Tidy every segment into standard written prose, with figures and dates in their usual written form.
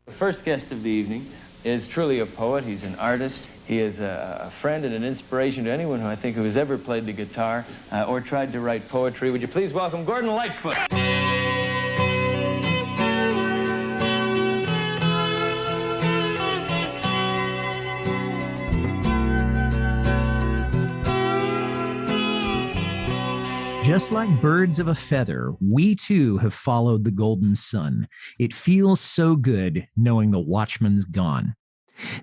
The first guest of the evening is truly a poet. He's an artist. He is a friend and an inspiration to anyone who I think who has ever played the guitar or tried to write poetry. Would you please welcome Gordon Lightfoot? Just like birds of a feather, we too have followed the golden sun. It feels so good knowing the Watchman's gone.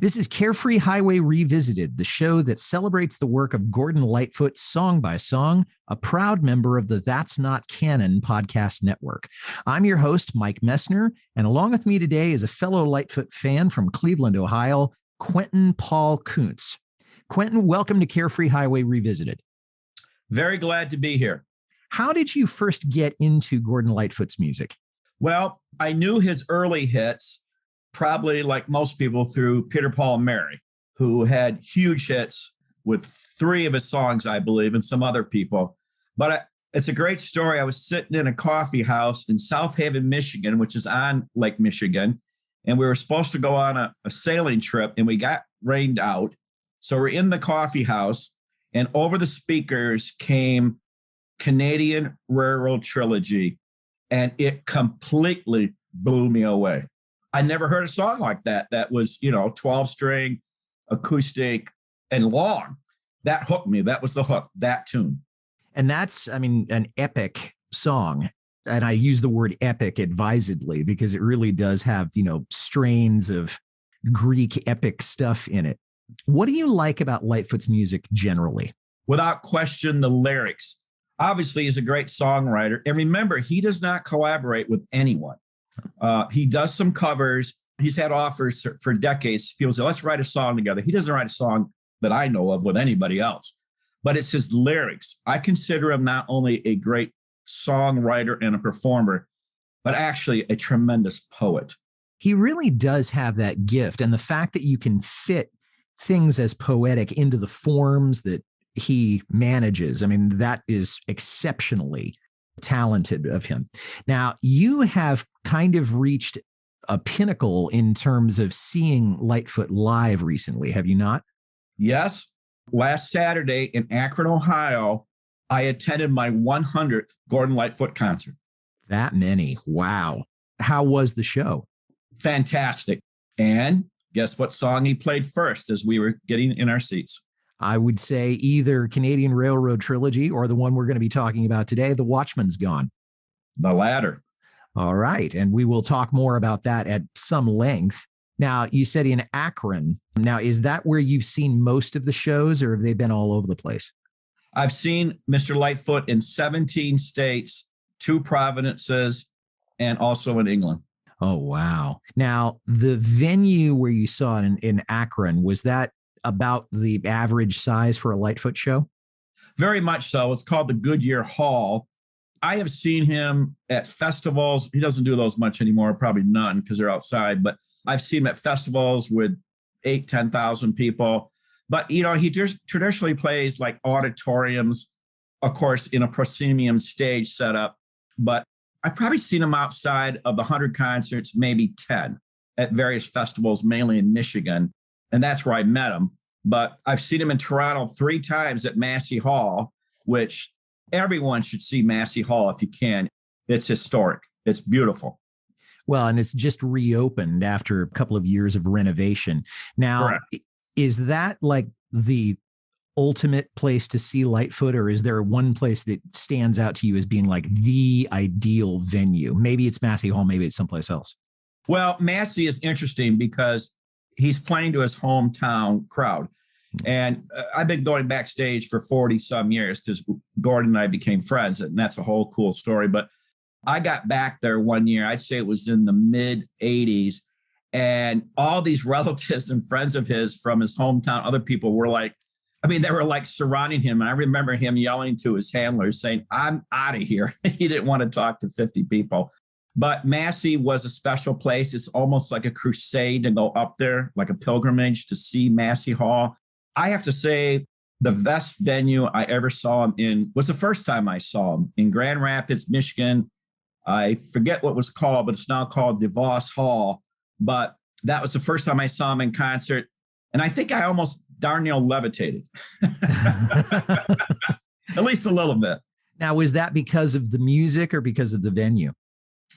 This is Carefree Highway Revisited, the show that celebrates the work of Gordon Lightfoot song by song, a proud member of the That's Not Canon podcast network. I'm your host, Mike Messner, and along with me today is a fellow Lightfoot fan from Cleveland, Ohio, Quentin Paul Kuntz. Quentin, welcome to Carefree Highway Revisited. Very glad to be here. How did you first get into Gordon Lightfoot's music? Well, I knew his early hits, probably like most people, through Peter, Paul, and Mary, who had huge hits with 3 of his songs, I believe, and some other people. But it's a great story. I was sitting in a coffee house in South Haven, Michigan, which is on Lake Michigan, and we were supposed to go on a sailing trip, and we got rained out. So we're in the coffee house, and over the speakers came Canadian Railroad Trilogy, and it completely blew me away. I never heard a song like that. That was, 12-string, acoustic, and long. That hooked me. That was the hook, that tune. And that's, an epic song. And I use the word epic advisedly because it really does have, strains of Greek epic stuff in it. What do you like about Lightfoot's music generally? Without question, the lyrics. Obviously, he's a great songwriter. And remember, he does not collaborate with anyone. He does some covers. He's had offers for decades. People say, let's write a song together. He doesn't write a song that I know of with anybody else. But it's his lyrics. I consider him not only a great songwriter and a performer, but actually a tremendous poet. He really does have that gift. And the fact that you can fit things as poetic into the forms that he manages, that is exceptionally talented of him. Now, you have kind of reached a pinnacle in terms of seeing Lightfoot live recently, have you not? Yes. Last Saturday in Akron, Ohio, I attended my 100th Gordon Lightfoot concert. That many. Wow. How was the show? Fantastic. And guess what song he played first as we were getting in our seats? I would say either Canadian Railroad Trilogy or the one we're going to be talking about today, The Watchman's Gone. The latter. All right. And we will talk more about that at some length. Now, you said in Akron. Now, is that where you've seen most of the shows, or have they been all over the place? I've seen Mr. Lightfoot in 17 states, 2 provinces, and also in England. Oh, wow. Now, the venue where you saw it in Akron, was that about the average size for a Lightfoot show? Very much so. It's called the Goodyear Hall. I have seen him at festivals. He doesn't do those much anymore, probably none because they're outside, but I've seen him at festivals with 10,000 people. But, he just traditionally plays like auditoriums, of course, in a proscenium stage setup. But I've probably seen him outside of the 100 concerts, maybe 10 at various festivals, mainly in Michigan. And that's where I met him. But I've seen him in Toronto 3 times at Massey Hall, which everyone should see Massey Hall if you can. It's historic. It's beautiful. Well, and it's just reopened after a couple of years of renovation. Now, correct. Is that like the ultimate place to see Lightfoot, or is there one place that stands out to you as being like the ideal venue? Maybe it's Massey Hall, maybe it's someplace else. Well, Massey is interesting because he's playing to his hometown crowd. And I've been going backstage for 40 some years because Gordon and I became friends, and that's a whole cool story. But I got back there one year, I'd say it was in the mid 80s. And all these relatives and friends of his from his hometown, other people were like, they were like surrounding him. And I remember him yelling to his handlers saying, I'm out of here. He didn't want to talk to 50 people. But Massey was a special place. It's almost like a crusade to go up there, like a pilgrimage to see Massey Hall. I have to say the best venue I ever saw him in was the first time I saw him in Grand Rapids, Michigan. I forget what it was called, but it's now called DeVos Hall. but that was the first time I saw him in concert. And I think I almost darn near levitated, at least a little bit. Now, was that because of the music or because of the venue?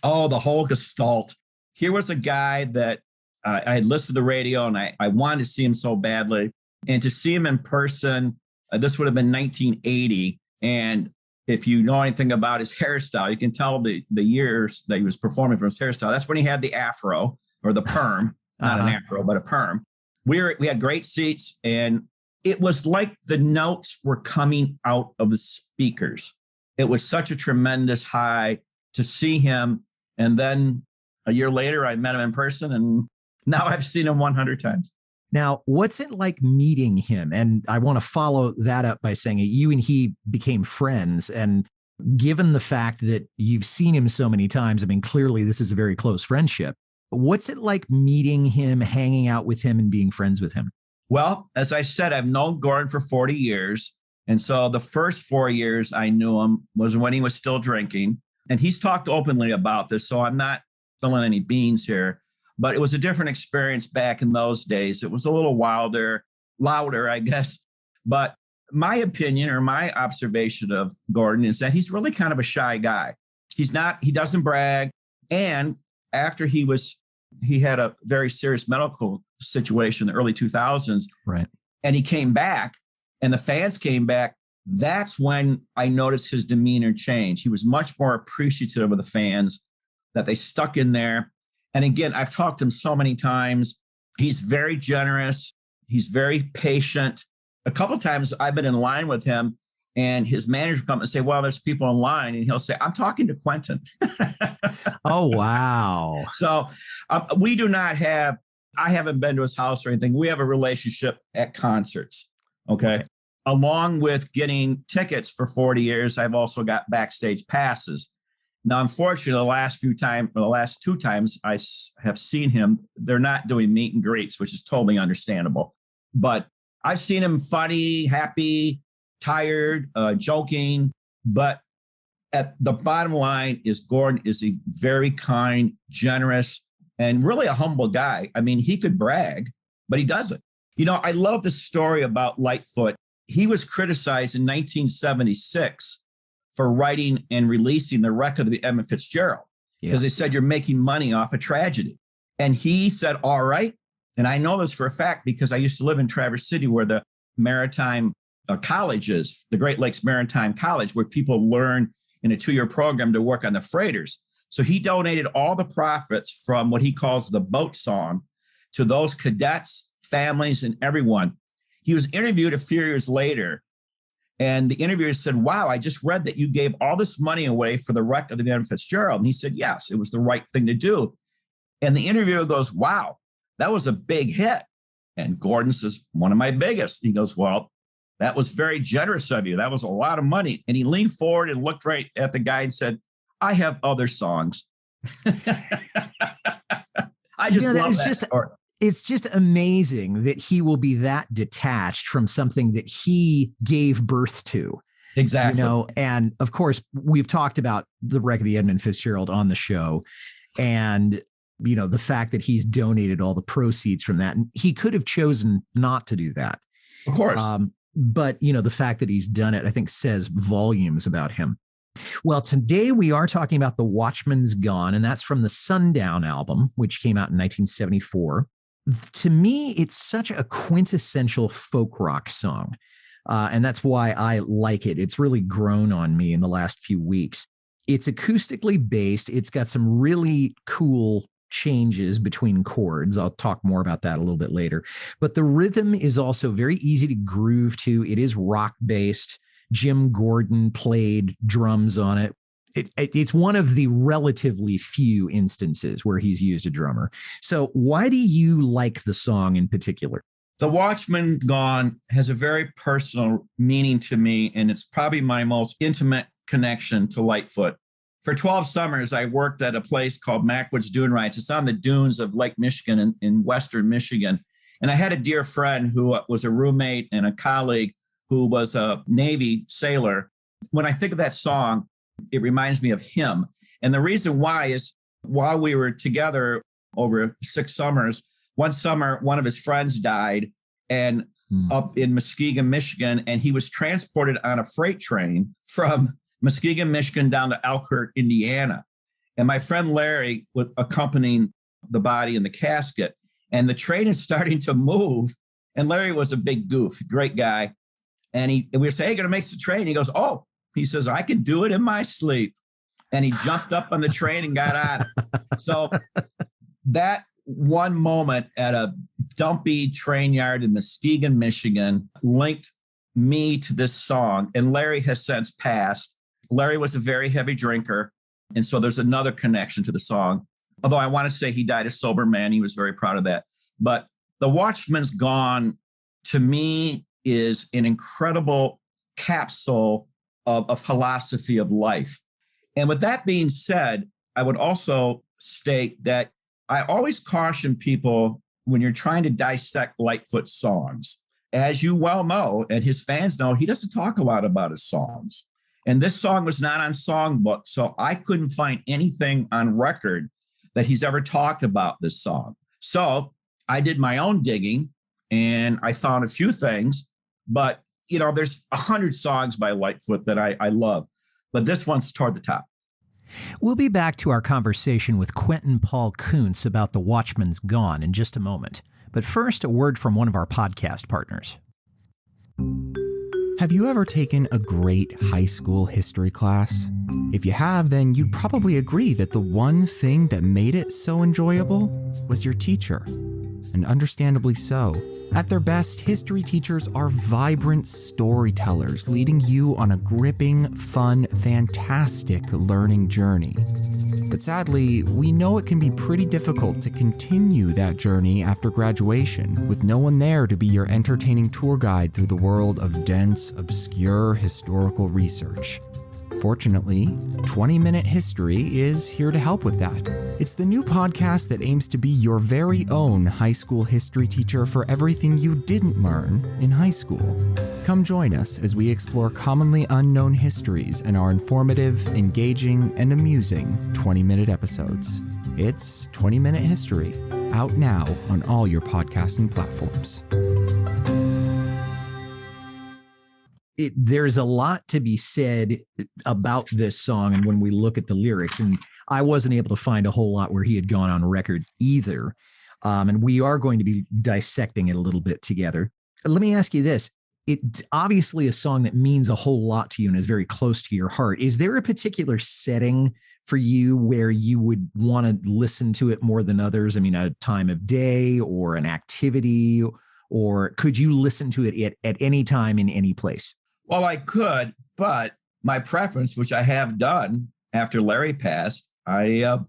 Oh, the whole gestalt. Here was a guy that I had listened to the radio, and I wanted to see him so badly. And to see him in person, this would have been 1980. And if you know anything about his hairstyle, you can tell the years that he was performing from his hairstyle. That's when he had the afro or the perm, not an afro, but a perm. We had great seats, and it was like the notes were coming out of the speakers. It was such a tremendous high to see him. And then a year later, I met him in person, and now I've seen him 100 times. Now, what's it like meeting him? And I want to follow that up by saying you and he became friends. And given the fact that you've seen him so many times, I mean, clearly this is a very close friendship. What's it like meeting him, hanging out with him, and being friends with him? Well, as I said, I've known Gordon for 40 years. And so the first 4 years I knew him was when he was still drinking. And he's talked openly about this, so I'm not spilling any beans here. But it was a different experience back in those days. It was a little wilder, louder, I guess. But my opinion or my observation of Gordon is that he's really kind of a shy guy. He doesn't brag. And after he had a very serious medical situation in the early 2000s. Right. And he came back and the fans came back. That's when I noticed his demeanor change. He was much more appreciative of the fans, that they stuck in there. And again, I've talked to him so many times. He's very generous. He's very patient. A couple of times I've been in line with him and his manager come and say, well, there's people in line. And he'll say, I'm talking to Quentin. Oh, wow. So I haven't been to his house or anything. We have a relationship at concerts. Okay. Along with getting tickets for 40 years, I've also got backstage passes. Now, unfortunately, the last two times I have seen him, they're not doing meet and greets, which is totally understandable. But I've seen him funny, happy, tired, joking. But at the bottom line is Gordon is a very kind, generous, and really a humble guy. I mean, he could brag, but he doesn't. You know, I love the story about Lightfoot. He was criticized in 1976 for writing and releasing the record of the Edmund Fitzgerald because they said you're making money off a tragedy. And he said, all right. And I know this for a fact because I used to live in Traverse City where the maritime college is, the Great Lakes Maritime College, where people learn in a 2-year program to work on the freighters. So he donated all the profits from what he calls the boat song to those cadets, families, and everyone. He was interviewed a few years later, and the interviewer said, wow, I just read that you gave all this money away for the wreck of the Edmund Fitzgerald. And he said, yes, it was the right thing to do. And the interviewer goes, wow, that was a big hit. And Gordon says, one of my biggest. He goes, well, that was very generous of you. That was a lot of money. And he leaned forward and looked right at the guy and said, I have other songs. I just love that story. It's just amazing that he will be that detached from something that he gave birth to. Exactly. You know, and of course, we've talked about the wreck of the Edmund Fitzgerald on the show. And, you know, the fact that he's donated all the proceeds from that. And he could have chosen not to do that. Of course. But, you know, the fact that he's done it, I think, says volumes about him. Well, today we are talking about The Watchman's Gone, and that's from the Sundown album, which came out in 1974. To me, it's such a quintessential folk rock song, and that's why I like it. It's really grown on me in the last few weeks. It's acoustically based. It's got some really cool changes between chords. I'll talk more about that a little bit later. But the rhythm is also very easy to groove to. It is rock-based. Jim Gordon played drums on it. It's one of the relatively few instances where he's used a drummer. So why do you like the song in particular? The Watchman Gone has a very personal meaning to me, and it's probably my most intimate connection to Lightfoot. For 12 summers, I worked at a place called Macwood's Dune Rides. It's on the dunes of Lake Michigan in western Michigan. And I had a dear friend who was a roommate and a colleague who was a Navy sailor. When I think of that song, it reminds me of him. And the reason why is while we were together over 6 summers. One summer, one of his friends died and up in Muskegon, Michigan, and he was transported on a freight train from Muskegon, Michigan down to Elkhart, Indiana. And my friend Larry was accompanying the body in the casket, and the train is starting to move. And Larry was a big goof, great guy. And we say, hey, gonna make the train. He goes, oh, he says, I can do it in my sleep. And he jumped up on the train and got on it. So that one moment at a dumpy train yard in Muskegon, Michigan, linked me to this song. And Larry has since passed. Larry was a very heavy drinker. And so there's another connection to the song. Although I want to say he died a sober man. He was very proud of that. But The Watchman's Gone, to me, is an incredible capsule of a philosophy of life. And with that being said, I would also state that I always caution people when you're trying to dissect Lightfoot's songs. As you well know, and his fans know, he doesn't talk a lot about his songs. And this song was not on songbook, so I couldn't find anything on record that he's ever talked about this song. So I did my own digging, and I found a few things. But, you know, there's 100 songs by Lightfoot that I love, but this one's toward the top. We'll be back to our conversation with Quentin Paul Kuntz about The Watchman's Gone in just a moment. But first, a word from one of our podcast partners. Have you ever taken a great high school history class? If you have, then you'd probably agree that the one thing that made it so enjoyable was your teacher. And understandably so. At their best, history teachers are vibrant storytellers, leading you on a gripping, fun, fantastic learning journey. But sadly, we know it can be pretty difficult to continue that journey after graduation, with no one there to be your entertaining tour guide through the world of dense, obscure historical research. Fortunately, 20-Minute History is here to help with that. It's the new podcast that aims to be your very own high school history teacher for everything you didn't learn in high school. Come join us as we explore commonly unknown histories in our informative, engaging, and amusing 20-minute episodes. It's 20-Minute History, out now on all your podcasting platforms. There's a lot to be said about this song, and when we look at the lyrics, and I wasn't able to find a whole lot where he had gone on record either. And we are going to be dissecting it a little bit together. Let me ask you this. It's obviously a song that means a whole lot to you and is very close to your heart. Is there a particular setting for you where you would want to listen to it more than others? I mean, a time of day or an activity, or could you listen to it at any time in any place? Well, I could, but my preference, which I have done after Larry passed, I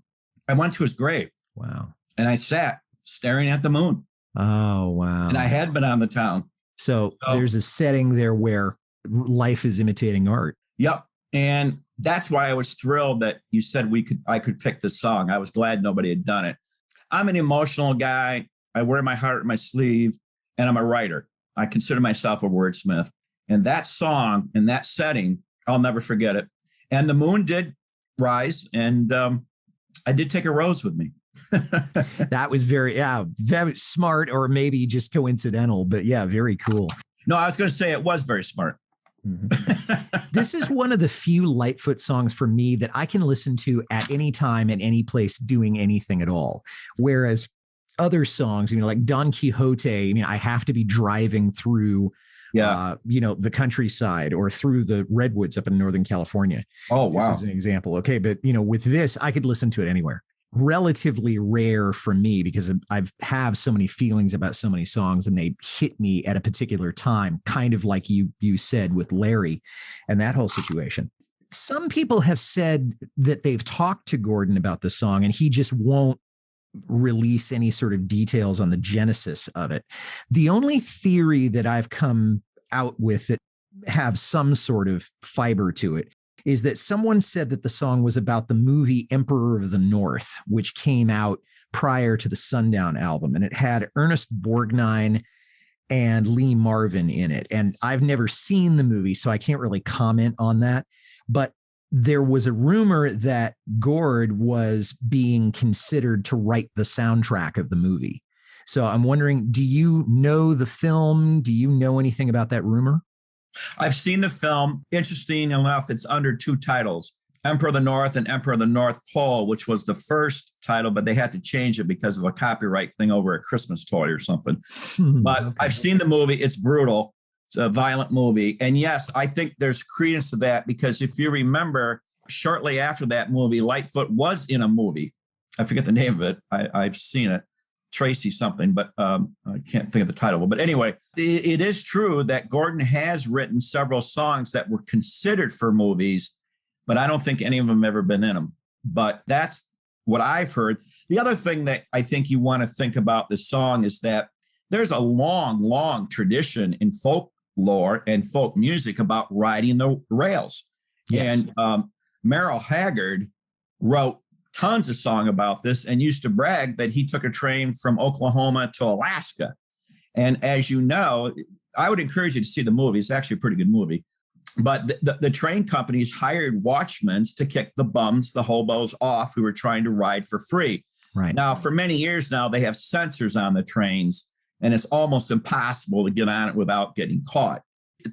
went to his grave. Wow. And I sat staring at the moon. Oh, wow. And I had been on the town. So there's a setting there where life is imitating art. Yep. And that's why I was thrilled that you said I could pick this song. I was glad nobody had done it. I'm an emotional guy. I wear my heart on my sleeve, and I'm a writer. I consider myself a wordsmith. And that song and that setting, I'll never forget it. And the moon did rise, and I did take a rose with me. That was very smart, or maybe just coincidental, but yeah, very cool. No, I was going to say it was very smart. Mm-hmm. This is one of the few Lightfoot songs for me that I can listen to at any time, at any place, doing anything at all. Whereas other songs, like Don Quixote, I have to be driving through the countryside or through the redwoods up in Northern California. Oh, wow. This is an example. Okay. But, with this, I could listen to it anywhere. Relatively rare for me because I've have so many feelings about so many songs, and they hit me at a particular time, kind of like you said with Larry and that whole situation. Some people have said that they've talked to Gordon about the song and he just won't release any sort of details on the genesis of it. The only theory that I've come out with that have some sort of fiber to it is that someone said that the song was about the movie Emperor of the North, which came out prior to the Sundown album, and it had Ernest Borgnine and Lee Marvin in it. And I've never seen the movie, so I can't really comment on that. But there was a rumor that Gord was being considered to write the soundtrack of the movie. So I'm wondering, do you know the film? Do you know anything about that rumor? I've seen the film. Interesting enough, it's under two titles, Emperor of the North and Emperor of the North Pole, which was the first title, but they had to change it because of a copyright thing over a Christmas toy or something. But Okay. I've seen the movie. It's brutal. It's a violent movie. And yes, I think there's credence to that because if you remember, shortly after that movie, Lightfoot was in a movie. I forget the name of it. I've seen it. Tracy something, but I can't think of the title. But anyway, it is true that Gordon has written several songs that were considered for movies, but I don't think any of them ever been in them. But that's what I've heard. The other thing that I think you want to think about this song is that there's a long, long tradition in folklore and folk music about riding the rails. Yes. And Merrill Haggard wrote tons of song about this and used to brag that he took a train from Oklahoma to Alaska. And as you know, I would encourage you to see the movie. It's actually a pretty good movie. But the train companies hired watchmen to kick the bums, the hobos off who were trying to ride for free. Right. Now, for many years now, they have sensors on the trains, and it's almost impossible to get on it without getting caught.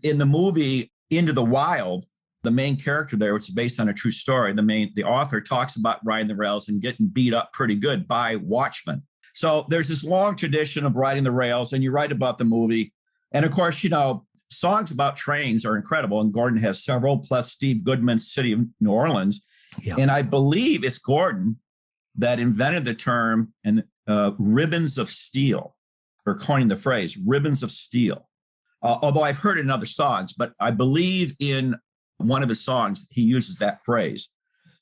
In the movie Into the Wild, the main character there, which is based on a true story, the author talks about riding the rails and getting beat up pretty good by watchmen. So there's this long tradition of riding the rails, and you write about the movie. And of course, you know, songs about trains are incredible, and Gordon has several, plus Steve Goodman's City of New Orleans. Yeah. And I believe it's Gordon that invented the term and ribbons of steel, or coining the phrase ribbons of steel. Although I've heard it in other songs, but I believe in one of his songs, he uses that phrase.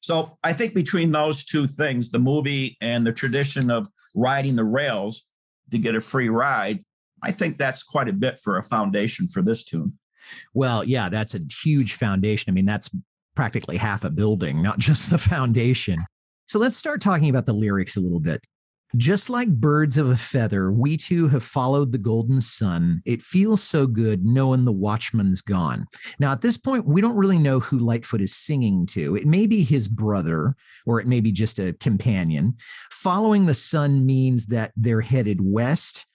So I think between those two things, the movie and the tradition of riding the rails to get a free ride, I think that's quite a bit for a foundation for this tune. Well, yeah, that's a huge foundation. I mean, that's practically half a building, not just the foundation. So let's start talking about the lyrics a little bit. Just like birds of a feather, we too have followed the golden sun. It feels so good knowing the watchman's gone. Now, at this point, we don't really know who Lightfoot is singing to. It may be his brother, or it may be just a companion. Following the sun means that they're headed west,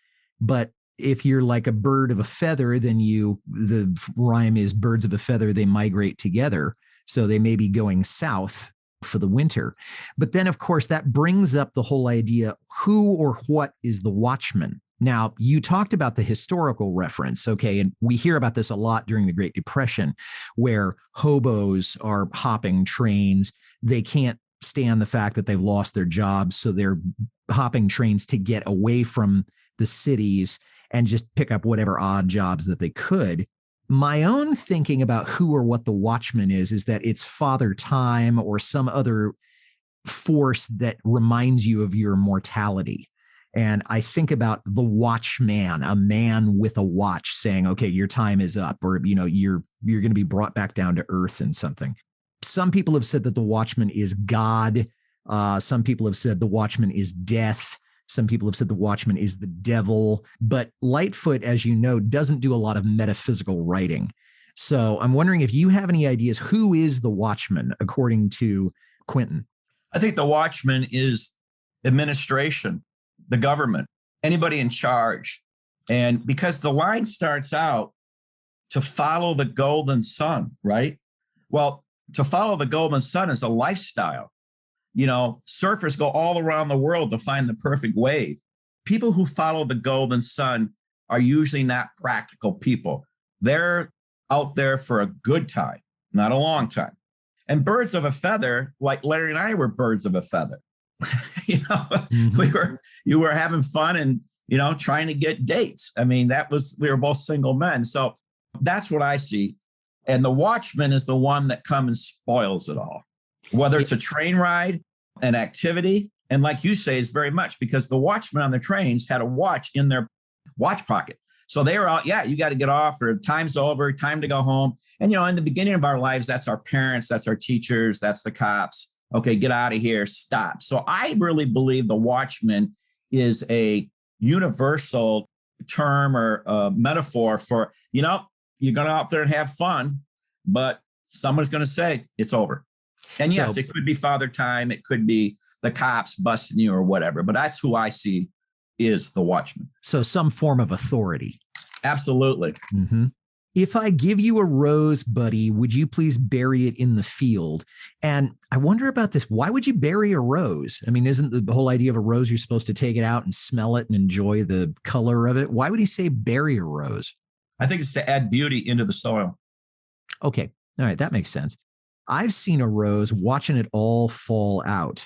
but if you're like a bird of a feather, then the rhyme is birds of a feather, they migrate together. So they may be going south for the winter. But then, of course, that brings up the whole idea, who or what is the watchman? Now, you talked about the historical reference, okay, and we hear about this a lot during the Great Depression, where hobos are hopping trains. They can't stand the fact that they've lost their jobs, so they're hopping trains to get away from the cities and just pick up whatever odd jobs that they could. My own thinking about who or what the watchman is that it's Father Time or some other force that reminds you of your mortality. And I think about the watchman, a man with a watch saying, okay, your time is up, or, you know, you're going to be brought back down to earth and something. Some people have said that the watchman is God. Some people have said the watchman is death. Some people have said the watchman is the devil, but Lightfoot, as you know, doesn't do a lot of metaphysical writing. So I'm wondering if you have any ideas, who is the watchman, according to Quentin? I think the watchman is administration, the government, anybody in charge. And because the line starts out to follow the golden sun, right? Well, to follow the golden sun is a lifestyle. You know, surfers go all around the world to find the perfect wave. People who follow the golden sun are usually not practical people. They're out there for a good time, not a long time. And birds of a feather, like Larry and I were birds of a feather. You know, Mm-hmm. you were having fun and, you know, trying to get dates. I mean, we were both single men. So that's what I see. And the watchman is the one that comes and spoils it all. Whether it's a train ride, an activity, and like you say, is very much because the watchmen on the trains had a watch in their watch pocket. So they were out, yeah, you got to get off, or time's over, time to go home. And, you know, in the beginning of our lives, that's our parents, that's our teachers, that's the cops. Okay, get out of here, stop. So I really believe the watchman is a universal term or metaphor for, you know, you're going to out there and have fun, but someone's going to say it's over. And yes, it could be Father Time. It could be the cops busting you or whatever. But that's who I see is the Watchman. So some form of authority. Absolutely. Mm-hmm. If I give you a rose, buddy, would you please bury it in the field? And I wonder about this. Why would you bury a rose? I mean, isn't the whole idea of a rose, you're supposed to take it out and smell it and enjoy the color of it? Why would he say bury a rose? I think it's to add beauty into the soil. Okay. All right. That makes sense. I've seen a rose, watching it all fold out,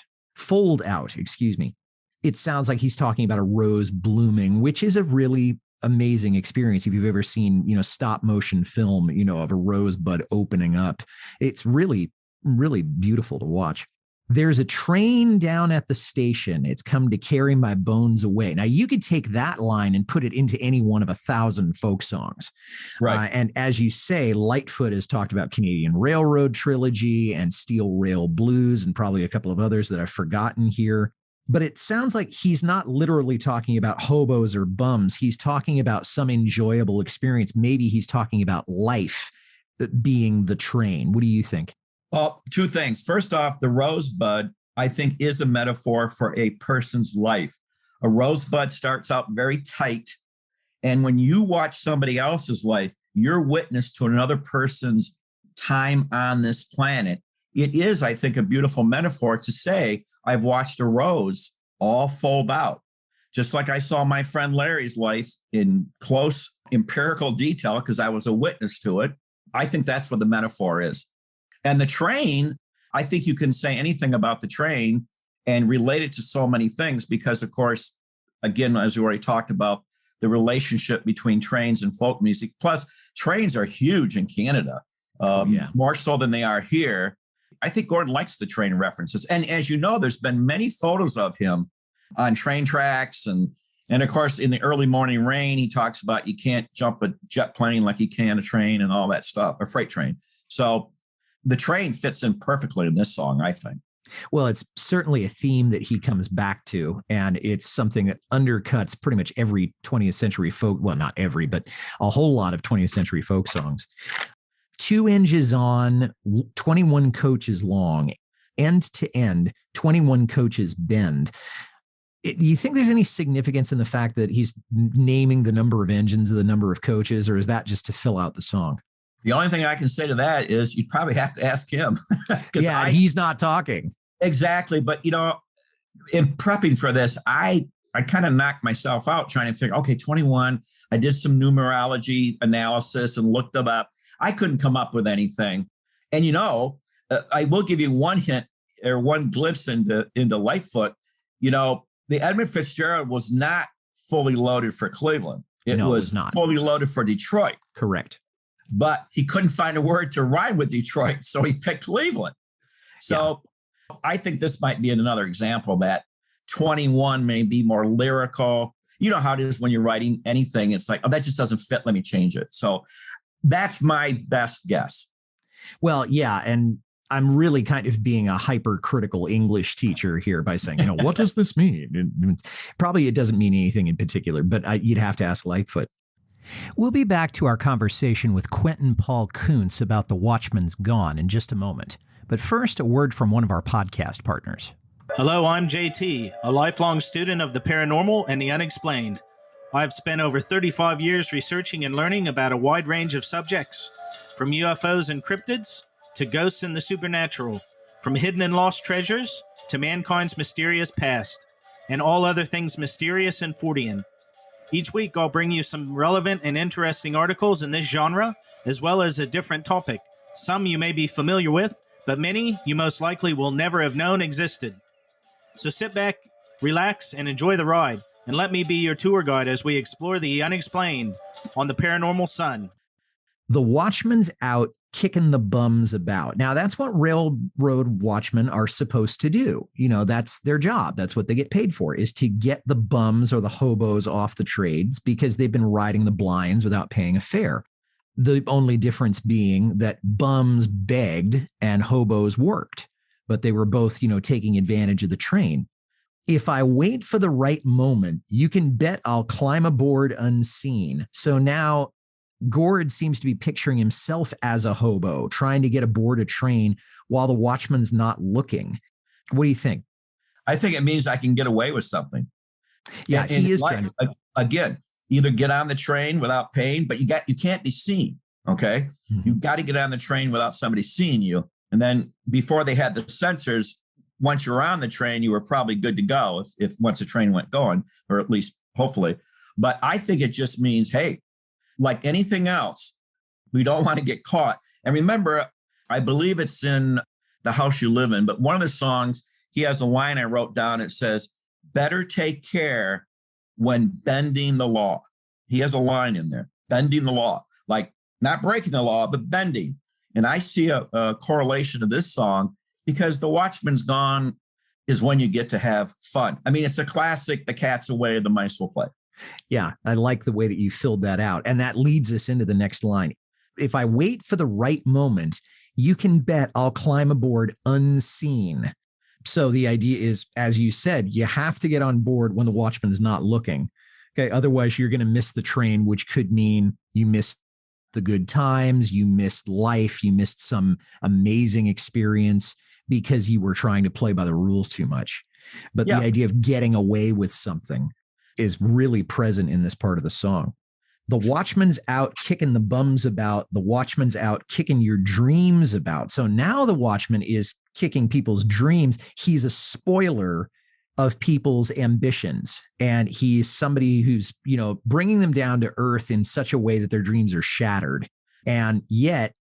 excuse me. It sounds like he's talking about a rose blooming, which is a really amazing experience. If you've ever seen, stop motion film, of a rosebud opening up, it's really, really beautiful to watch. There's a train down at the station. It's come to carry my bones away. Now you could take that line and put it into any one of 1,000 folk songs. Right. And as you say, Lightfoot has talked about Canadian Railroad Trilogy and Steel Rail Blues and probably a couple of others that I've forgotten here. But it sounds like he's not literally talking about hobos or bums. He's talking about some enjoyable experience. Maybe he's talking about life being the train. What do you think? Well, two things. First off, the rosebud, I think, is a metaphor for a person's life. A rosebud starts out very tight. And when you watch somebody else's life, you're witness to another person's time on this planet. It is, I think, a beautiful metaphor to say, I've watched a rose all fold out. Just like I saw my friend Larry's life in close empirical detail because I was a witness to it. I think that's what the metaphor is. And the train, I think you can say anything about the train and relate it to so many things because, of course, again, as we already talked about, the relationship between trains and folk music. Plus, trains are huge in Canada, more so than they are here. I think Gordon likes the train references. And as you know, there's been many photos of him on train tracks. And of course, in the early morning rain, he talks about you can't jump a jet plane like you can a train and all that stuff, a freight train. So the train fits in perfectly in this song, I think. Well, it's certainly a theme that he comes back to, and it's something that undercuts pretty much every 20th century folk, well, not every, but a whole lot of 20th century folk songs. 2 inches on, 21 coaches long, end to end, 21 coaches bend. Do you think there's any significance in the fact that he's naming the number of engines or the number of coaches, or is that just to fill out the song? The only thing I can say to that is you'd probably have to ask him. Yeah, he's not talking. Exactly. But, in prepping for this, I kind of knocked myself out trying to figure, okay, 21. I did some numerology analysis and looked them up. I couldn't come up with anything. And, I will give you one hint or one glimpse into Lightfoot. The Edmund Fitzgerald was not fully loaded for Cleveland. It was not fully loaded for Detroit. Correct. But he couldn't find a word to rhyme with Detroit, so he picked Cleveland. So I think this might be another example that 21 may be more lyrical. You know how it is when you're writing anything. It's like, oh, that just doesn't fit. Let me change it. So that's my best guess. Well, yeah. And I'm really kind of being a hypercritical English teacher here by saying, what does this mean? Probably it doesn't mean anything in particular, but you'd have to ask Lightfoot. We'll be back to our conversation with Quentin Paul Kuntz about The Watchman's Gone in just a moment. But first, a word from one of our podcast partners. Hello, I'm JT, a lifelong student of the paranormal and the unexplained. I've spent over 35 years researching and learning about a wide range of subjects, from UFOs and cryptids to ghosts and the supernatural, from hidden and lost treasures to mankind's mysterious past, and all other things mysterious and Fortean. Each week, I'll bring you some relevant and interesting articles in this genre, as well as a different topic. Some you may be familiar with, but many you most likely will never have known existed. So sit back, relax, and enjoy the ride, and let me be your tour guide as we explore the unexplained on the Paranormal Sun. The Watchman's out kicking the bums about. Now, that's what railroad watchmen are supposed to do. That's their job. That's what they get paid for, is to get the bums or the hobos off the trades because they've been riding the blinds without paying a fare. The only difference being that bums begged and hobos worked, but they were both, taking advantage of the train. If I wait for the right moment, you can bet I'll climb aboard unseen. So now Gord seems to be picturing himself as a hobo trying to get aboard a train while the watchman's not looking. What do you think? I think it means I can get away with something. Yeah, And he is like, trying to. again, either get on the train without paying, but you can't be seen. Okay. Mm-hmm. You got to get on the train without somebody seeing you. And then before they had the sensors, once you're on the train, you were probably good to go if once the train went going, or at least hopefully. But I think it just means, hey, like anything else, we don't want to get caught. And remember, I believe it's in The House You Live In, but one of the songs, he has a line I wrote down. It says, better take care when bending the law. He has a line in there, bending the law, like not breaking the law, but bending. And I see a correlation to this song because The Watchman's Gone is when you get to have fun. I mean, it's a classic, the cat's away, the mice will play. Yeah, I like the way that you filled that out. And that leads us into the next line. If I wait for the right moment, you can bet I'll climb aboard unseen. So the idea is, as you said, you have to get on board when the watchman's not looking. Okay. Otherwise, you're going to miss the train, which could mean you missed the good times, you missed life, you missed some amazing experience because you were trying to play by the rules too much. But the idea of getting away with something is really present in this part of the song. The watchman's out kicking the bums about. The watchman's out kicking your dreams about. So now the watchman is kicking people's dreams. He's a spoiler of people's ambitions. And he's somebody who's, bringing them down to earth in such a way that their dreams are shattered. And yet,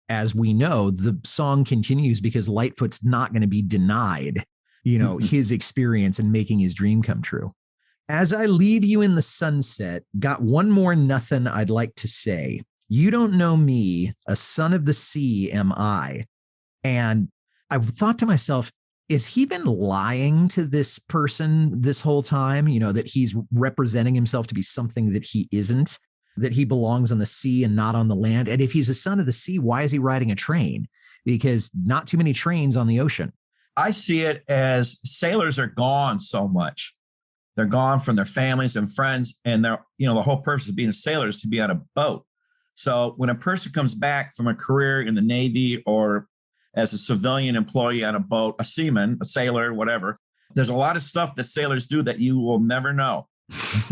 as we know, the song continues because Lightfoot's not going to be denied, his experience and making his dream come true. As I leave you in the sunset, got one more nothing I'd like to say. You don't know me, a son of the sea am I. And I thought to myself, is he been lying to this person this whole time? That he's representing himself to be something that he isn't, that he belongs on the sea and not on the land. And if he's a son of the sea, why is he riding a train? Because not too many trains on the ocean. I see it as sailors are gone so much. They're gone from their families and friends. And they're, the whole purpose of being a sailor is to be on a boat. So when a person comes back from a career in the Navy or as a civilian employee on a boat, a seaman, a sailor, whatever, there's a lot of stuff that sailors do that you will never know.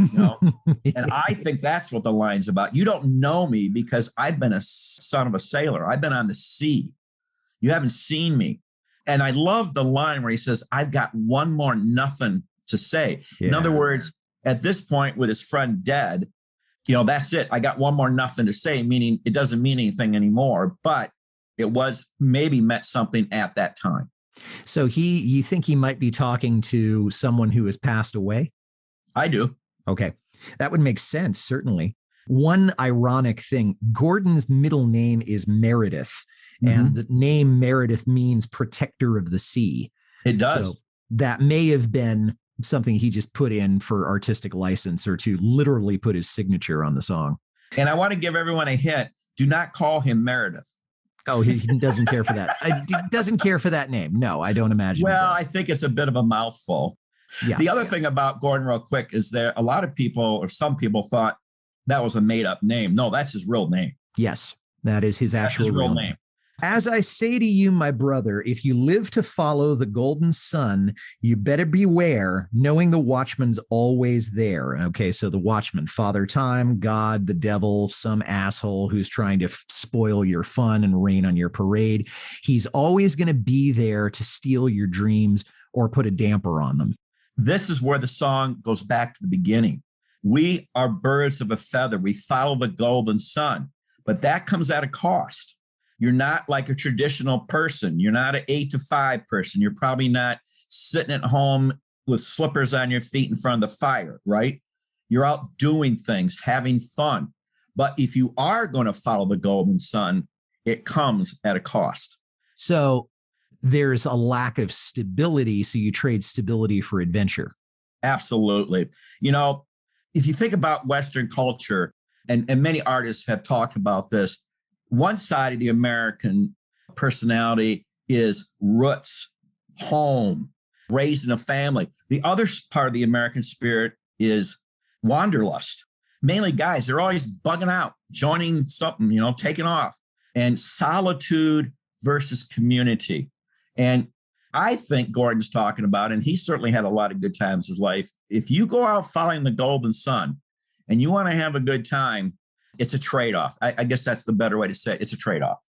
And I think that's what the line's about. You don't know me because I've been a son of a sailor. I've been on the sea. You haven't seen me. And I love the line where he says, I've got one more nothing to say. Yeah. In other words, at this point with his friend dead, that's it. I got one more nothing to say, meaning it doesn't mean anything anymore, but it was maybe meant something at that time. So you think he might be talking to someone who has passed away? I do. Okay. That would make sense, certainly. One ironic thing, Gordon's middle name is Meredith, and the name Meredith means protector of the sea. It does. So that may have been something he just put in for artistic license or to literally put his signature on the song. And I want to give everyone a hint. Do not call him Meredith. Oh, he doesn't care for that. He doesn't care for that name. No, I don't imagine. Well, I think it's a bit of a mouthful. Yeah. The other thing about Gordon real quick is there a lot of people or some people thought that was a made up name. No, that's his real name. Yes, that is his actual real name. As I say to you, my brother, if you live to follow the golden sun, you better beware, knowing the watchman's always there. Okay, so the watchman, Father Time, God, the devil, some asshole who's trying to spoil your fun and rain on your parade. He's always going to be there to steal your dreams or put a damper on them. This is where the song goes back to the beginning. We are birds of a feather. We follow the golden sun, but that comes at a cost. You're not like a traditional person. You're not an 8 to 5 person. You're probably not sitting at home with slippers on your feet in front of the fire, right? You're out doing things, having fun. But if you are going to follow the golden sun, it comes at a cost. So there's a lack of stability. So you trade stability for adventure. Absolutely. If you think about Western culture, and many artists have talked about this, one side of the American personality is roots, home, raised in a family. The other part of the American spirit is wanderlust. mainly guys, they're always bugging out, joining something, taking off. And solitude versus community. And I think Gordon's talking about, and he certainly had a lot of good times in his life. If you go out following the golden sun and you want to have a good time, it's a trade-off. I guess that's the better way to say it. It's a trade-off.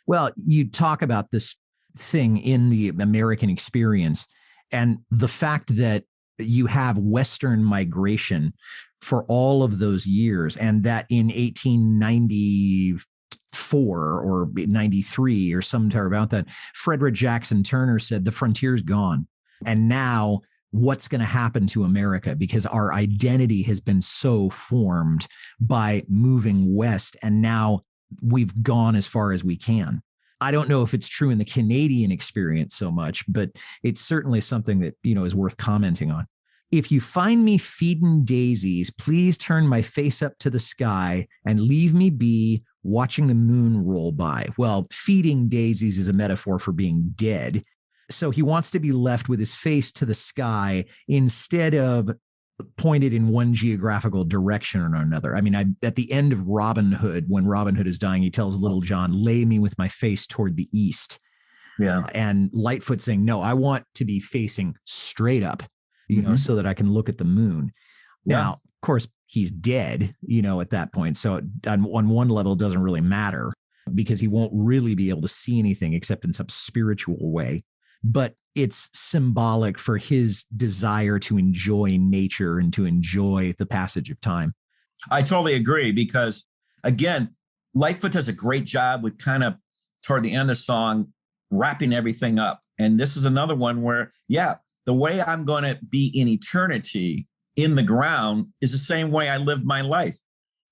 Well, you talk about this thing in the American experience and the fact that you have Western migration for all of those years, and that in 1894 or 93 or somewhere about that, Frederick Jackson Turner said the frontier's gone. And now what's going to happen to America? Because our identity has been so formed by moving west, and now we've gone as far as we can. I don't know if it's true in the Canadian experience so much, but it's certainly something that, is worth commenting on. If you find me feeding daisies, please turn my face up to the sky and leave me be watching the moon roll by. Well, feeding daisies is a metaphor for being dead. So he wants to be left with his face to the sky instead of pointed in one geographical direction or another. I mean, at the end of Robin Hood, when Robin Hood is dying, he tells Little John, lay me with my face toward the east. Yeah. And Lightfoot saying, no, I want to be facing straight up, so that I can look at the moon. Yeah. Now, of course, he's dead, at that point. So on one level, it doesn't really matter because he won't really be able to see anything except in some spiritual way. But it's symbolic for his desire to enjoy nature and to enjoy the passage of time. I totally agree because, again, Lightfoot does a great job with kind of toward the end of the song, wrapping everything up. And this is another one where, the way I'm going to be in eternity in the ground is the same way I lived my life.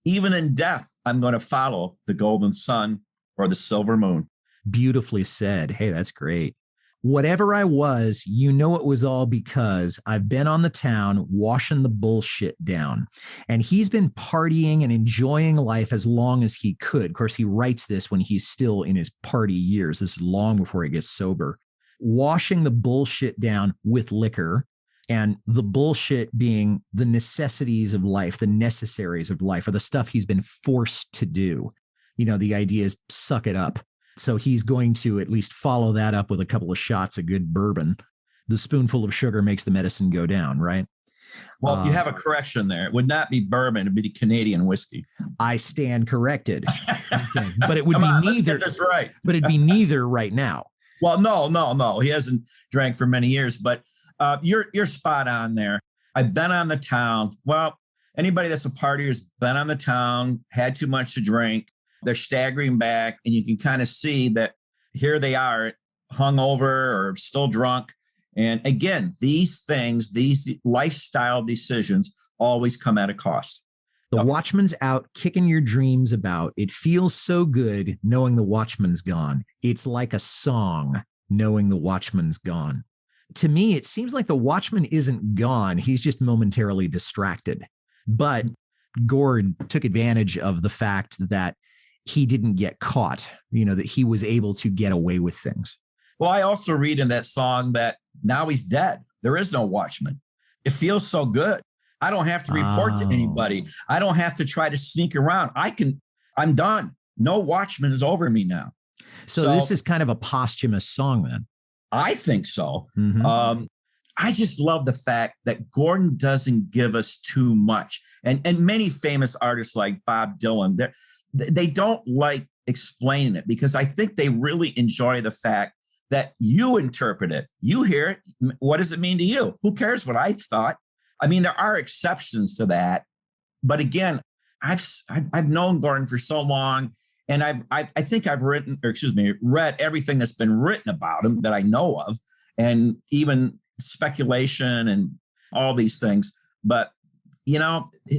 Even in death, I'm going to follow the golden sun or the silver moon. Beautifully said. Hey, that's great. Whatever I was, it was all because I've been on the town washing the bullshit down. And he's been partying and enjoying life as long as he could. Of course, he writes this when he's still in his party years. This is long before he gets sober. Washing the bullshit down with liquor, and the bullshit being the necessities of life, the necessaries of life, or the stuff he's been forced to do. The idea is suck it up. So he's going to at least follow that up with a couple of shots of good bourbon. The spoonful of sugar makes the medicine go down, right? Well, you have a correction there. It would not be bourbon. It'd be Canadian whiskey. I stand corrected. Okay. But it would be neither. That's right. But it'd be neither right now. Well, no. He hasn't drank for many years, but you're spot on there. I've been on the town. Well, anybody that's a partier has been on the town, had too much to drink. They're staggering back, and you can kind of see that here they are, hungover or still drunk. And again, these things, these lifestyle decisions always come at a cost. The watchman's out kicking your dreams about. It feels so good knowing the watchman's gone. It's like a song knowing the watchman's gone. To me, it seems like the watchman isn't gone. He's just momentarily distracted. But Gord took advantage of the fact that he didn't get caught, that he was able to get away with things. Well, I also read in that song that now he's dead. There is no watchman. It feels so good. I don't have to report to anybody. I don't have to try to sneak around. I'm done. No watchman is over me now. So this is kind of a posthumous song then. I think so. Mm-hmm. I just love the fact that Gordon doesn't give us too much. And many famous artists like Bob Dylan, they don't like explaining it because I think they really enjoy the fact that you interpret it. You hear it. What does it mean to you? Who cares what I thought? I mean, there are exceptions to that. But again, I've known Gordon for so long, and I think I've read everything that's been written about him that I know of, and even speculation and all these things. But,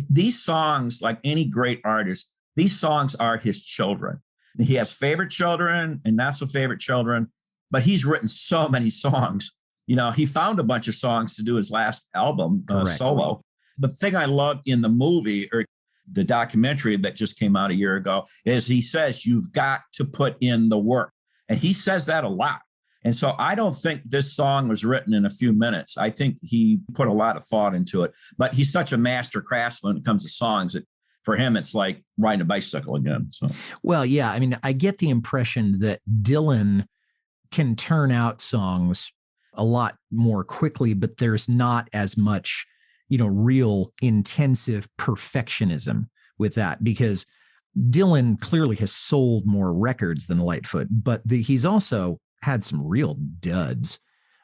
these songs, like any great artist, these songs are his children. He has favorite children and not so favorite children, but he's written so many songs. He found a bunch of songs to do his last album solo. The thing I love in the movie or the documentary that just came out a year ago is he says, you've got to put in the work. And he says that a lot. And so I don't think this song was written in a few minutes. I think he put a lot of thought into it, but he's such a master craftsman when it comes to songs that for him, it's like riding a bicycle again. So, well, yeah, I mean, I get the impression that Dylan can turn out songs a lot more quickly, but there's not as much, real intensive perfectionism with that, because Dylan clearly has sold more records than Lightfoot, but he's also had some real duds.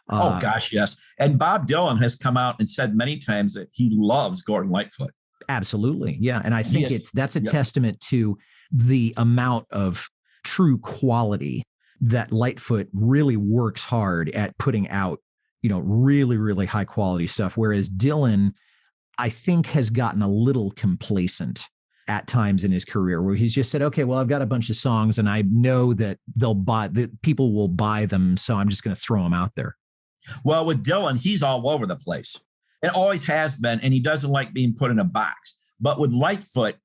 Oh gosh, yes. And Bob Dylan has come out and said many times that he loves Gordon Lightfoot. Absolutely. Yeah. And I think that's a Yep. testament to the amount of true quality that Lightfoot really works hard at putting out, really, really high quality stuff. Whereas Dylan, I think, has gotten a little complacent at times in his career, where he's just said, okay, well, I've got a bunch of songs and I know that people will buy them. So I'm just going to throw them out there. Well, with Dylan, he's all over the place. It always has been, and he doesn't like being put in a box. But with Lightfoot,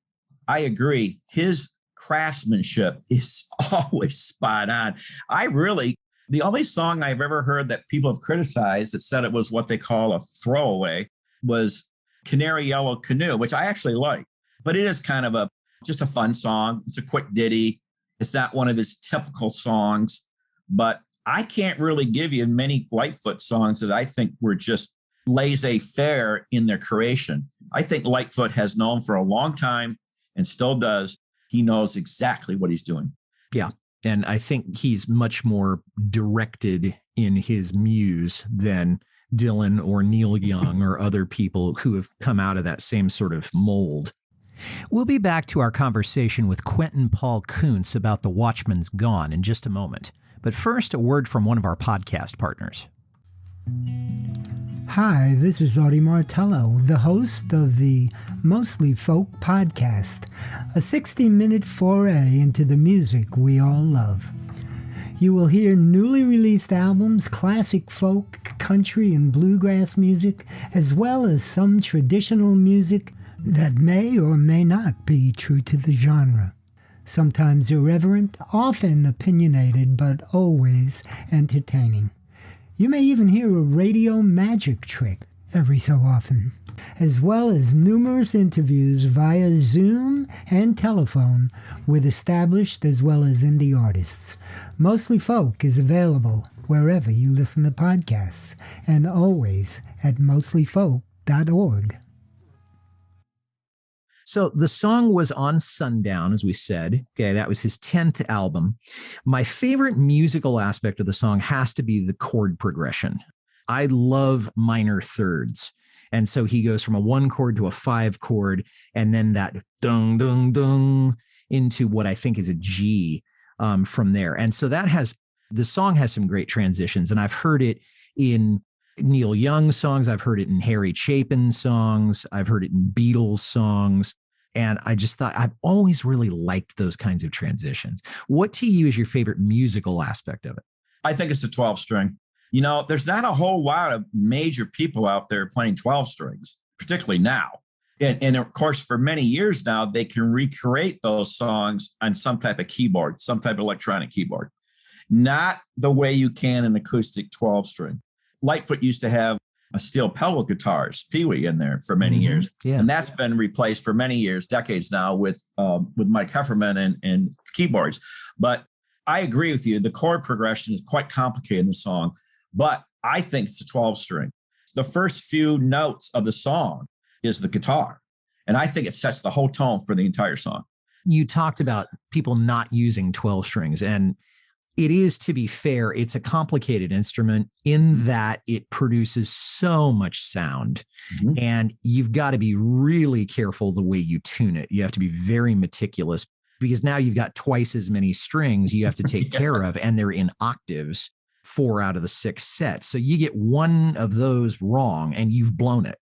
I agree. His craftsmanship is always spot on. The only song I've ever heard that people have criticized that said it was what they call a throwaway was Canary Yellow Canoe, which I actually like. But it is kind of just a fun song. It's a quick ditty. It's not one of his typical songs, but I can't really give you many Lightfoot songs that I think were just laissez-faire in their creation. I think Lightfoot has known for a long time and still does. He knows exactly what he's doing. Yeah. And I think he's much more directed in his muse than Dylan or Neil Young or other people who have come out of that same sort of mold. We'll be back to our conversation with Quentin Paul Kuntz about The Watchman's Gone in just a moment. But first, a word from one of our podcast partners. Hi, this is Audie Martello, the host of the Mostly Folk podcast, a 60-minute foray into the music we all love. You will hear newly released albums, classic folk, country, and bluegrass music, as well as some traditional music that may or may not be true to the genre. Sometimes irreverent, often opinionated, but always entertaining. You may even hear a radio magic trick every so often, as well as numerous interviews via Zoom and telephone with established as well as indie artists. Mostly Folk is available wherever you listen to podcasts, and always at mostlyfolk.org. So the song was On Sundown, as we said. Okay, that was his 10th album. My favorite musical aspect of the song has to be the chord progression. I love minor thirds. And so he goes from a 1 chord to a 5 chord, and then that dung, dung, dung into what I think is a G from there. And so the song has some great transitions, and I've heard it in Neil Young songs. I've heard it in Harry Chapin songs. I've heard it in Beatles songs. And I just thought I've always really liked those kinds of transitions. What to you is your favorite musical aspect of it? I think it's the 12 string. There's not a whole lot of major people out there playing 12 strings, particularly now. And of course, for many years now, they can recreate those songs on some type of keyboard, some type of electronic keyboard. Not the way you can an acoustic 12 string. Lightfoot used to have a steel pedal guitars, Pee-wee, in there for many years. Yeah. And that's been replaced for many years, decades now, with Mike Hefferman and keyboards. But I agree with you. The chord progression is quite complicated in the song, but I think it's a 12 string. The first few notes of the song is the guitar. And I think it sets the whole tone for the entire song. You talked about people not using 12 strings, and it is, to be fair, it's a complicated instrument in that it produces so much sound, and you've got to be really careful the way you tune it. You have to be very meticulous, because now you've got twice as many strings you have to take care of, and they're in octaves, 4 out of the 6 sets. So you get one of those wrong and you've blown it.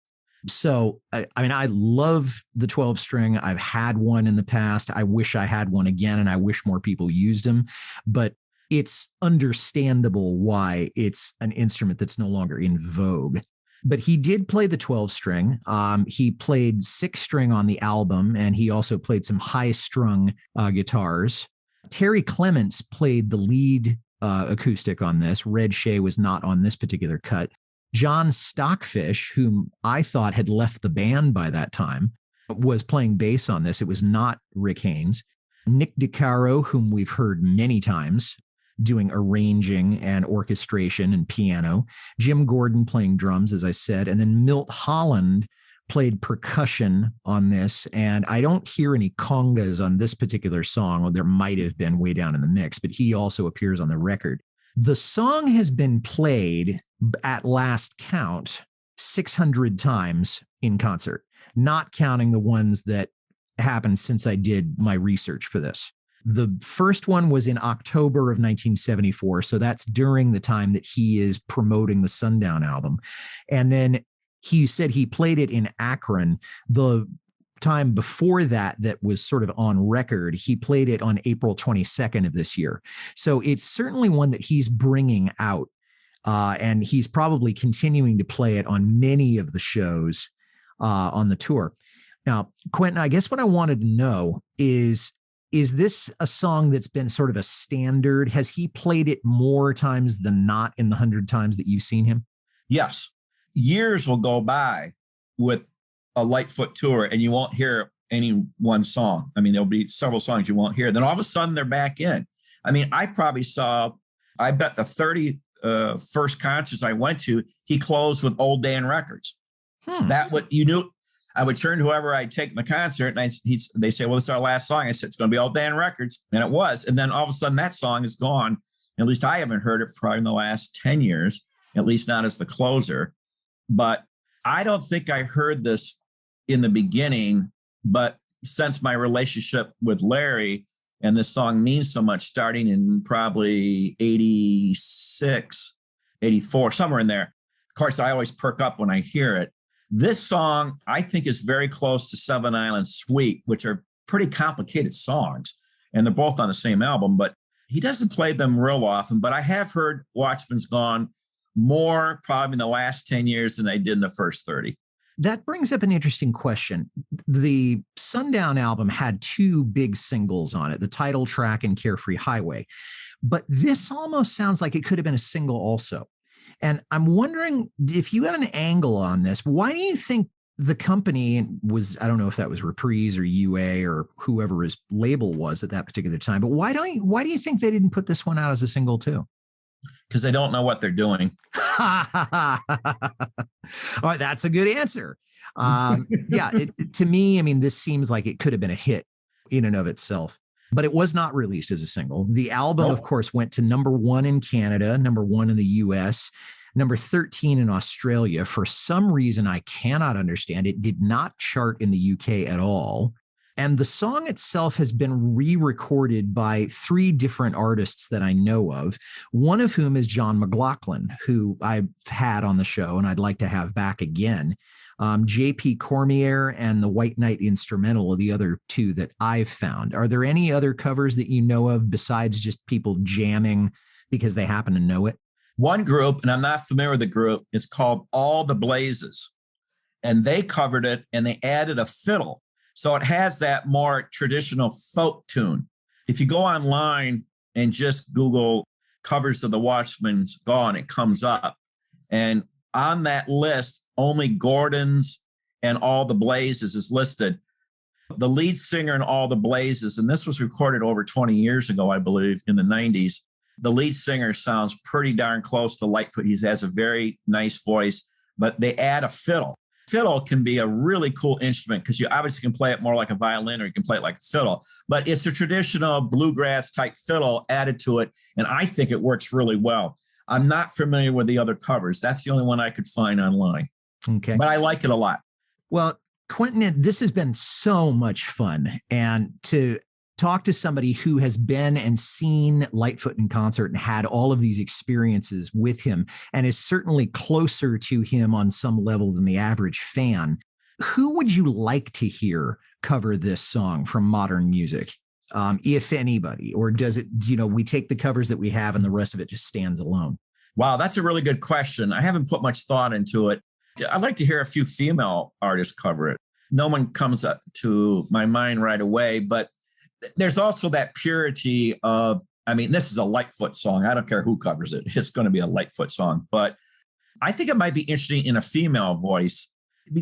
So, I love the 12 string. I've had one in the past. I wish I had one again, and I wish more people used them, but it's understandable why it's an instrument that's no longer in vogue. But he did play the 12 string. He played 6 string on the album, and he also played some high strung guitars. Terry Clements played the lead acoustic on this. Red Shea was not on this particular cut. John Stockfish, whom I thought had left the band by that time, was playing bass on this. It was not Rick Haynes. Nick DiCaro, whom we've heard many times, doing arranging and orchestration and piano. Jim Gordon playing drums, as I said. And then Milt Holland played percussion on this. And I don't hear any congas on this particular song. Well, there might have been way down in the mix, but he also appears on the record. The song has been played at last count 600 times in concert, not counting the ones that happened since I did my research for this. The first one was in October of 1974. So that's during the time that he is promoting the Sundown album. And then he said he played it in Akron. The time before that was sort of on record, he played it on April 22nd of this year. So it's certainly one that he's bringing out. And he's probably continuing to play it on many of the shows on the tour. Now, Quentin, I guess what I wanted to know is this a song that's been sort of a standard? Has he played it more times than not in the 100 times that you've seen him? Yes. Years will go by with a Lightfoot tour and you won't hear any one song. I mean, there'll be several songs you won't hear. Then all of a sudden they're back in. I mean, I bet the 30 first concerts I went to, he closed with Old Dan Records. That what you knew. I would turn to whoever I'd take in the concert, and they say, "Well, this is our last song." I said, "It's going to be Old Dan Records," and it was. And then all of a sudden, that song is gone. At least I haven't heard it for probably in the last 10 years. At least not as the closer. But I don't think I heard this in the beginning. But since my relationship with Larry and this song means so much, starting in probably 86, 84, somewhere in there. Of course, I always perk up when I hear it. This song, I think, is very close to Seven Island Suite, which are pretty complicated songs. And they're both on the same album, but he doesn't play them real often. But I have heard Watchman's Gone more probably in the last 10 years than I did in the first 30. That brings up an interesting question. The Sundown album had two big singles on it, the title track and Carefree Highway. But this almost sounds like it could have been a single also. And I'm wondering if you have an angle on this. Why do you think the company was, I don't know if that was Reprise or UA or whoever his label was at that particular time, but why do you think they didn't put this one out as a single too? Because they don't know what they're doing. All right, that's a good answer. To me, I mean, this seems like it could have been a hit in and of itself, but it was not released as a single. The album, of course, went to #1 in Canada, #1 in the US, number 13 in Australia. For some reason I cannot understand, it did not chart in the UK at all. And the song itself has been re-recorded by 3 different artists that I know of, one of whom is John McLaughlin, who I've had on the show and I'd like to have back again. J.P. Cormier and the White Knight Instrumental are the other 2 that I've found. Are there any other covers that you know of besides just people jamming because they happen to know it? One group, and I'm not familiar with the group, it's called All the Blazes. And they covered it and they added a fiddle. So it has that more traditional folk tune. If you go online and just Google covers of the Watchman's Gone, it comes up. And on that list, only Gordon's and All the Blazes is listed. The lead singer in All the Blazes, and this was recorded over 20 years ago, I believe, in the 90s. The lead singer sounds pretty darn close to Lightfoot. He has a very nice voice, but they add a fiddle. Fiddle can be a really cool instrument because you obviously can play it more like a violin or you can play it like a fiddle, but it's a traditional bluegrass type fiddle added to it. And I think it works really well. I'm not familiar with the other covers. That's the only one I could find online. Okay. But I like it a lot. Well, Quentin, this has been so much fun. And to talk to somebody who has been and seen Lightfoot in concert and had all of these experiences with him and is certainly closer to him on some level than the average fan, who would you like to hear cover this song from modern music, if anybody? Or does it, we take the covers that we have and the rest of it just stands alone? Wow, that's a really good question. I haven't put much thought into it. I'd like to hear a few female artists cover it. No one comes up to my mind right away, but there's also that purity of, I mean, this is a Lightfoot song. I don't care who covers it. It's going to be a Lightfoot song. But I think it might be interesting in a female voice.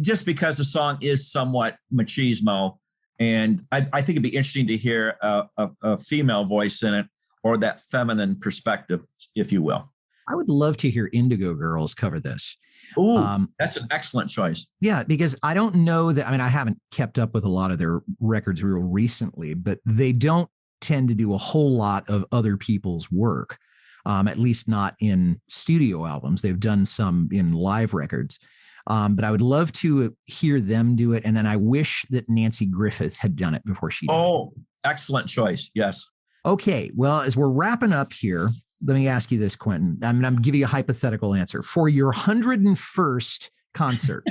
just because the song is somewhat machismo. And I think it'd be interesting to hear a female voice in it, or that feminine perspective, if you will. I would love to hear Indigo Girls cover this. Ooh, that's an excellent choice. Yeah, because I don't know that, I mean, I haven't kept up with a lot of their records real recently, but they don't tend to do a whole lot of other people's work, at least not in studio albums. They've done some in live records. But I would love to hear them do it. And then I wish that Nancy Griffith had done it before she did. Oh, excellent choice. Yes. Okay. Well, as we're wrapping up here, let me ask you this, Quentin. I'm giving you a hypothetical answer. For your 101st concert,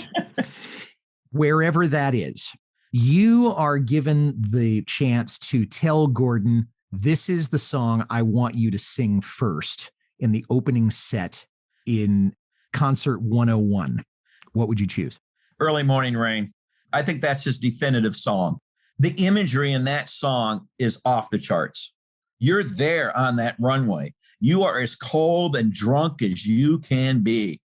wherever that is, you are given the chance to tell Gordon, this is the song I want you to sing first in the opening set in Concert 101. What would you choose? Early Morning Rain. I think that's his definitive song. The imagery in that song is off the charts. You're there on that runway. You are as cold and drunk as you can be,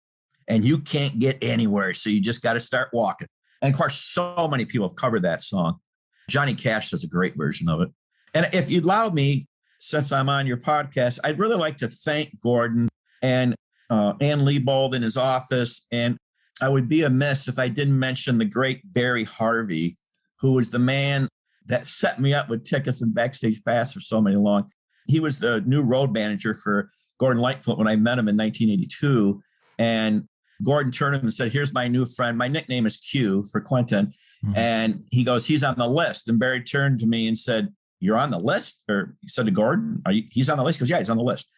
and you can't get anywhere. So you just got to start walking. And of course, so many people have covered that song. Johnny Cash does a great version of it. And if you'd allow me, since I'm on your podcast, I'd really like to thank Gordon and Ann Liebold in his office. And I would be amiss if I didn't mention the great Barry Harvey, who was the man that set me up with tickets and backstage pass for so many long. He was the new road manager for Gordon Lightfoot when I met him in 1982. And Gordon turned to him and said, here's my new friend. My nickname is Q for Quentin. Mm-hmm. And he goes, he's on the list. And Barry turned to me and said, you're on the list? Or he said to Gordon, he's on the list? He goes, yeah, he's on the list.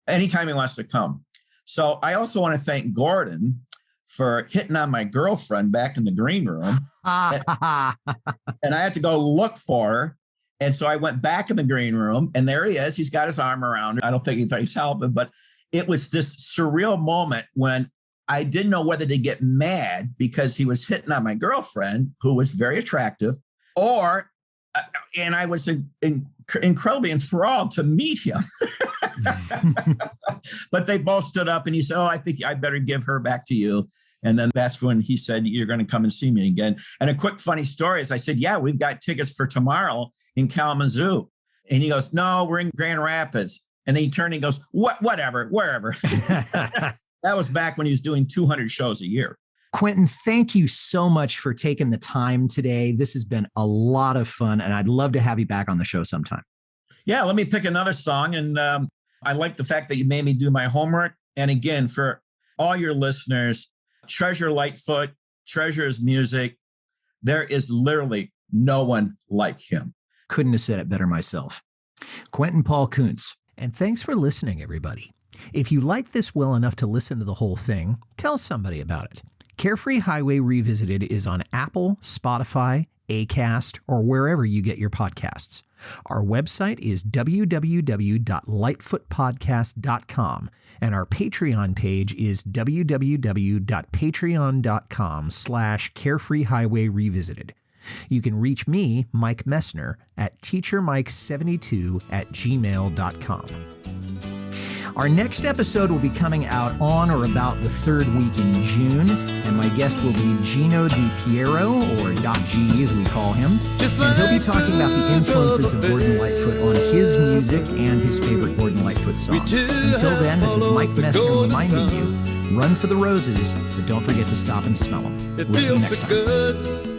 Anytime he wants to come. So I also want to thank Gordon for hitting on my girlfriend back in the green room. And I had to go look for her. And so I went back in the green room, and there he is. He's got his arm around her. I don't think he thought he's helping, but it was this surreal moment when I didn't know whether to get mad because he was hitting on my girlfriend, who was very attractive, and I was incredibly enthralled to meet him. But they both stood up, and he said, I think I better give her back to you. And then that's when he said, you're going to come and see me again. And a quick funny story is I said, yeah, we've got tickets for tomorrow in Kalamazoo. And he goes, no, we're in Grand Rapids. And then he turned and goes, whatever, wherever. That was back when he was doing 200 shows a year. Quentin, thank you so much for taking the time today. This has been a lot of fun, and I'd love to have you back on the show sometime. Yeah, let me pick another song. And I like the fact that you made me do my homework. And again, for all your listeners, treasure Lightfoot, treasure his music. There is literally no one like him. Couldn't have said it better myself. Quentin Paul Kuntz. And thanks for listening, everybody. If you like this well enough to listen to the whole thing, tell somebody about it. Carefree Highway Revisited is on Apple, Spotify, Acast, or wherever you get your podcasts. Our website is www.lightfootpodcast.com, and our Patreon page is www.patreon.com/Carefree Highway Revisited. You can reach me, Mike Messner, at teachermike72@gmail.com. Our next episode will be coming out on or about the third week in June, and my guest will be Gino Di Piero, or Doc G as we call him, and he'll be talking about the influences of Gordon Lightfoot on his music and his favorite Gordon Lightfoot songs. Until then, this is Mike Messner reminding you, run for the roses, but don't forget to stop and smell them. We'll see you next time.